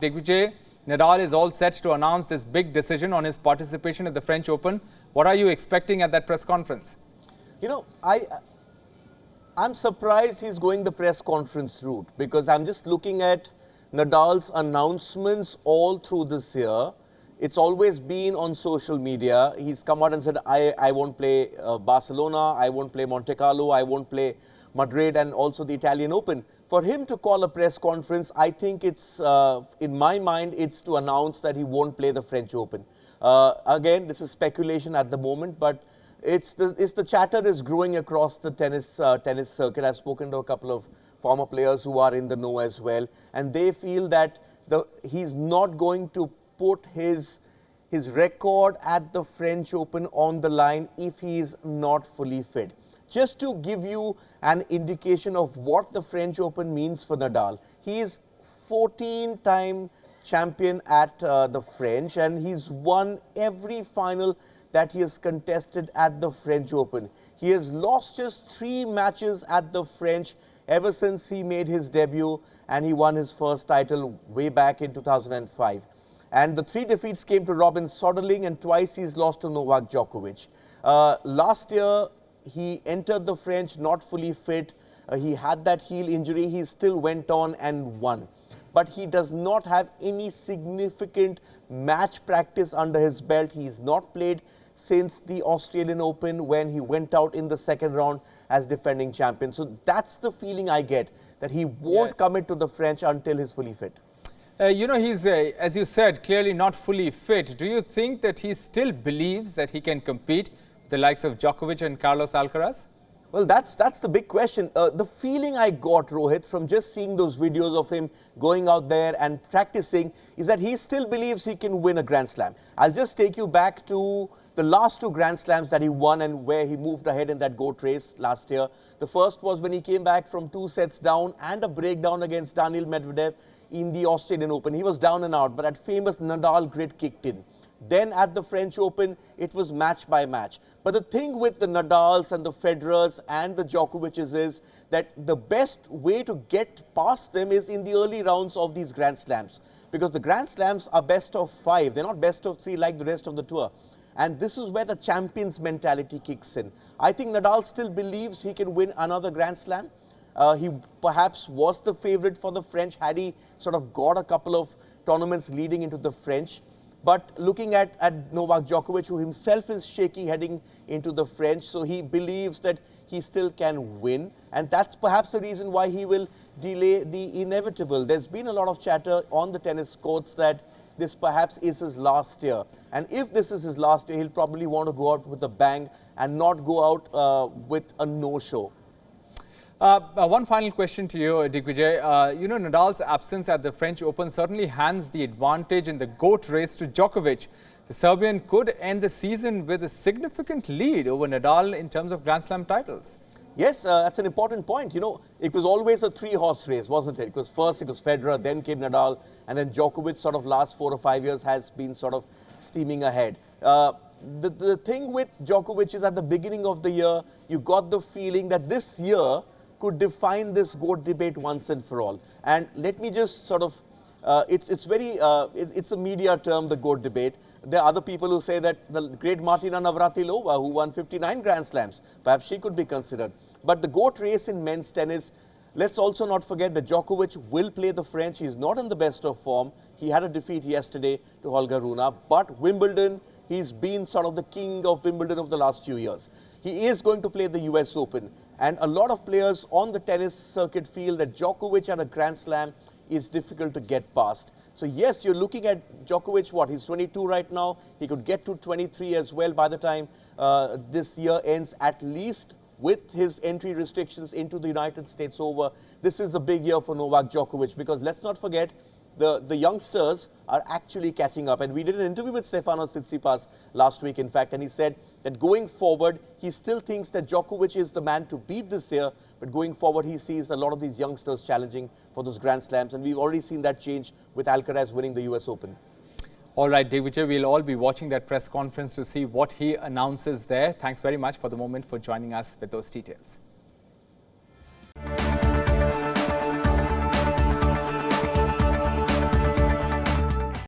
Digvijay, Nadal is all set to announce this big decision on his participation at the French Open. What are you expecting at that press conference? You know, I'm surprised he's going the press conference route, because I'm just looking at Nadal's announcements all through this year. It's always been on social media. He's come out and said, I won't play Barcelona, I won't play Monte Carlo, I won't play Madrid and also the Italian Open. For him to call a press conference, I think it's, in my mind, it's to announce that he won't play the French Open. Again, this is speculation at the moment, but it's the chatter is growing across the tennis circuit. I've spoken to a couple of former players who are in the know as well, and they feel that he's not going to put his record at the French Open on the line if he is not fully fit. Just to give you an indication of what the French Open means for Nadal, he is 14-time champion at the French, and he's won every final that he has contested at the French Open. He has lost just 3 matches at the French ever since he made his debut, and he won his first title way back in 2005. And the 3 defeats came to Robin Soderling, and twice he's lost to Novak Djokovic. Last year, he entered the French not fully fit. He had that heel injury. He still went on and won. But he does not have any significant match practice under his belt. He's not played since the Australian Open, when he went out in the second round as defending champion. So that's the feeling I get, that he won't commit to the French until he's fully fit. You know, he's, as you said, clearly not fully fit. Do you think that he still believes that he can compete with the likes of Djokovic and Carlos Alcaraz? Well, that's the big question. The feeling I got, Rohit, from just seeing those videos of him going out there and practicing is that he still believes he can win a Grand Slam. I'll just take you back to the last 2 Grand Slams that he won and where he moved ahead in that GOAT race last year. The first was when he came back from 2 sets down and a breakdown against Daniil Medvedev in the Australian Open. He was down and out, but that famous Nadal grit kicked in. Then at the French Open, it was match by match. But the thing with the Nadals and the Federers and the Djokovic's is that the best way to get past them is in the early rounds of these Grand Slams. Because the Grand Slams are best of 5. They're not best of 3 like the rest of the tour. And this is where the champion's mentality kicks in. I think Nadal still believes he can win another Grand Slam. He perhaps was the favorite for the French had he sort of got a couple of tournaments leading into the French. But looking at Novak Djokovic, who himself is shaky heading into the French, so he believes that he still can win. And that's perhaps the reason why he will delay the inevitable. There's been a lot of chatter on the tennis courts that this perhaps is his last year. And if this is his last year, he'll probably want to go out with a bang and not go out with a no-show. One final question to you, Digvijay. You know, Nadal's absence at the French Open certainly hands the advantage in the GOAT race to Djokovic. The Serbian could end the season with a significant lead over Nadal in terms of Grand Slam titles. Yes, that's an important point. You know, it was always a 3-horse race, wasn't it? Because first it was Federer, then came Nadal, and then Djokovic sort of last 4 or 5 years has been sort of steaming ahead. The thing with Djokovic is at the beginning of the year, you got the feeling that this year could define this GOAT debate once and for all. And let me just sort of, it's a media term, the GOAT debate. There are other people who say that the great Martina Navratilova, who won 59 Grand Slams, perhaps she could be considered. But the GOAT race in men's tennis, let's also not forget that Djokovic will play the French. He's not in the best of form. He had a defeat yesterday to Holger Rune. But Wimbledon, he's been sort of the king of Wimbledon over the last few years. He is going to play the US Open. And a lot of players on the tennis circuit feel that Djokovic at a Grand Slam is difficult to get past. So yes, you're looking at Djokovic, what, he's 22 right now. He could get to 23 as well by the time this year ends, at least with his entry restrictions into the United States over. This is a big year for Novak Djokovic, because let's not forget, the youngsters are actually catching up. And we did an interview with Stefanos Tsitsipas last week, in fact, and he said that going forward, he still thinks that Djokovic is the man to beat this year, but going forward, he sees a lot of these youngsters challenging for those Grand Slams, and we've already seen that change with Alcaraz winning the US Open. All right, Digvijay, we'll all be watching that press conference to see what he announces there. Thanks very much for the moment for joining us with those details.